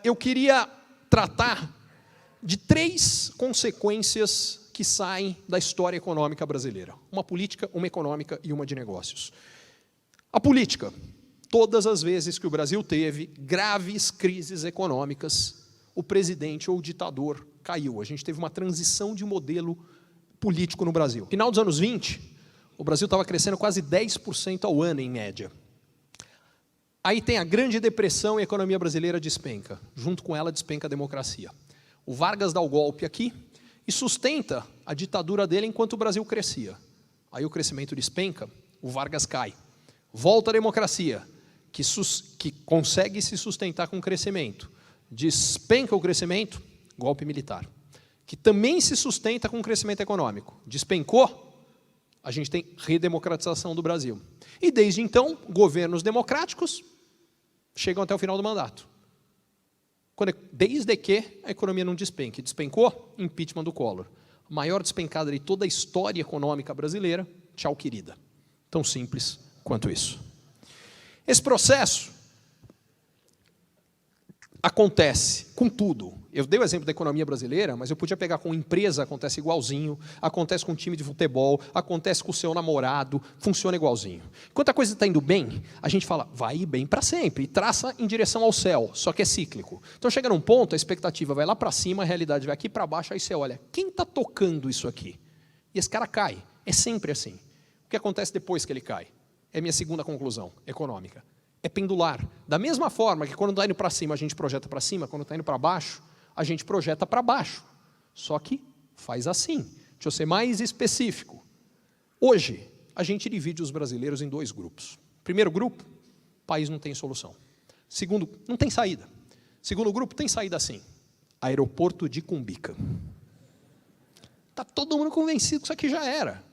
eu queria tratar de 3 consequências que saem da história econômica brasileira. Uma política, uma econômica e uma de negócios. A política. Todas as vezes que o Brasil teve graves crises econômicas, o presidente ou o ditador caiu. A gente teve uma transição de modelo político no Brasil. No final dos anos 20, o Brasil estava crescendo quase 10% ao ano, em média. Aí tem a Grande Depressão e a economia brasileira despenca. Junto com ela, despenca a democracia. O Vargas dá o golpe aqui e sustenta a ditadura dele enquanto o Brasil crescia. Aí o crescimento despenca, o Vargas cai. Volta a democracia, que consegue se sustentar com o crescimento. Despenca o crescimento, golpe militar. Que também se sustenta com o crescimento econômico. Despencou, a gente tem redemocratização do Brasil. E desde então, governos democráticos chegam até o final do mandato. Desde que a economia não despenque. Despencou, impeachment do Collor. A maior despencada de toda a história econômica brasileira, tchau querida. Tão simples quanto isso. Esse processo acontece com tudo. Eu dei o exemplo da economia brasileira, mas eu podia pegar com empresa, acontece igualzinho, acontece com time de futebol, acontece com o seu namorado, funciona igualzinho. Enquanto a coisa está indo bem, a gente fala, vai ir bem para sempre, e traça em direção ao céu, só que é cíclico. Então chega num ponto, a expectativa vai lá para cima, a realidade vai aqui para baixo, aí você olha, quem está tocando isso aqui? E esse cara cai, é sempre assim. O que acontece depois que ele cai? É minha segunda conclusão econômica. É pendular. Da mesma forma que quando está indo para cima, a gente projeta para cima, quando está indo para baixo, a gente projeta para baixo. Só que faz assim. Deixa eu ser mais específico. Hoje, a gente divide os brasileiros em 2 grupos. Primeiro grupo, o país não tem solução. Segundo, não tem saída. Segundo grupo, tem saída sim. Aeroporto de Cumbica. Está todo mundo convencido que isso aqui já era.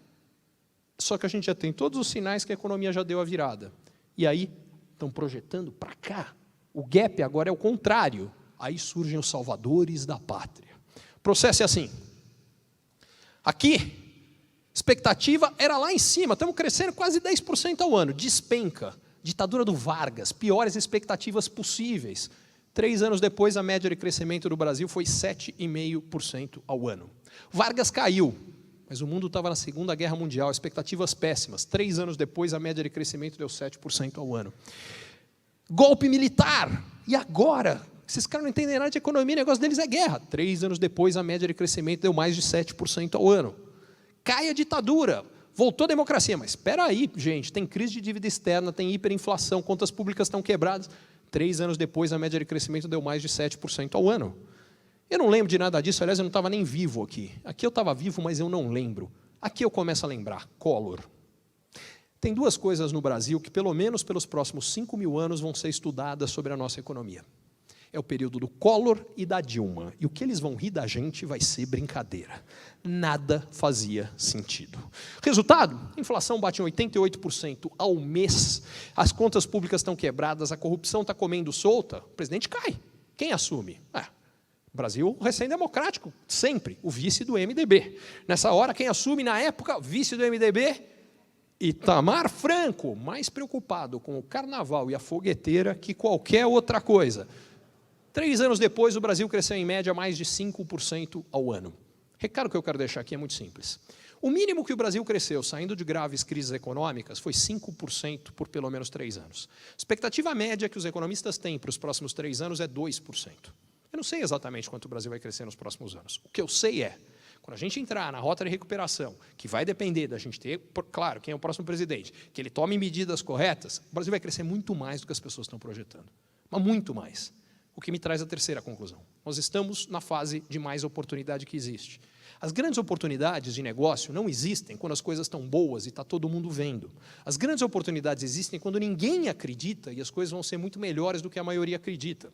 Só que a gente já tem todos os sinais que a economia já deu a virada. E aí, estão projetando para cá. O gap agora é o contrário. Aí surgem os salvadores da pátria. O processo é assim. Aqui, expectativa era lá em cima. Estamos crescendo quase 10% ao ano. Despenca. Ditadura do Vargas. Piores expectativas possíveis. 3 anos depois, a média de crescimento do Brasil foi 7,5% ao ano. Vargas caiu. Mas o mundo estava na Segunda Guerra Mundial, expectativas péssimas. 3 anos depois, a média de crescimento deu 7% ao ano. Golpe militar. E agora? Esses caras não entendem nada de economia, o negócio deles é guerra. 3 anos depois, a média de crescimento deu mais de 7% ao ano. Cai a ditadura. Voltou a democracia. Mas espera aí, gente, tem crise de dívida externa, tem hiperinflação, contas públicas estão quebradas. 3 anos depois, a média de crescimento deu mais de 7% ao ano. Eu não lembro de nada disso, aliás, eu não estava nem vivo aqui. Aqui eu estava vivo, mas eu não lembro. Aqui eu começo a lembrar, Collor. Tem 2 coisas no Brasil que, pelo menos pelos próximos 5.000 anos, vão ser estudadas sobre a nossa economia. É o período do Collor e da Dilma. E o que eles vão rir da gente vai ser brincadeira. Nada fazia sentido. Resultado? A inflação bate em 88% ao mês, as contas públicas estão quebradas, a corrupção está comendo solta, o presidente cai. Quem assume? Brasil recém-democrático, sempre, o vice do MDB. Nessa hora, quem assume na época, vice do MDB, Itamar Franco, mais preocupado com o carnaval e a fogueteira que qualquer outra coisa. 3 anos depois, o Brasil cresceu em média mais de 5% ao ano. Recado que eu quero deixar aqui é muito simples. O mínimo que o Brasil cresceu, saindo de graves crises econômicas, foi 5% por pelo menos 3 anos. A expectativa média que os economistas têm para os próximos 3 anos é 2%. Eu não sei exatamente quanto o Brasil vai crescer nos próximos anos. O que eu sei é, quando a gente entrar na rota de recuperação, que vai depender da gente ter, claro, quem é o próximo presidente, que ele tome medidas corretas, o Brasil vai crescer muito mais do que as pessoas estão projetando. Mas muito mais. O que me traz a terceira conclusão. Nós estamos na fase de mais oportunidade que existe. As grandes oportunidades de negócio não existem quando as coisas estão boas e está todo mundo vendo. As grandes oportunidades existem quando ninguém acredita e as coisas vão ser muito melhores do que a maioria acredita.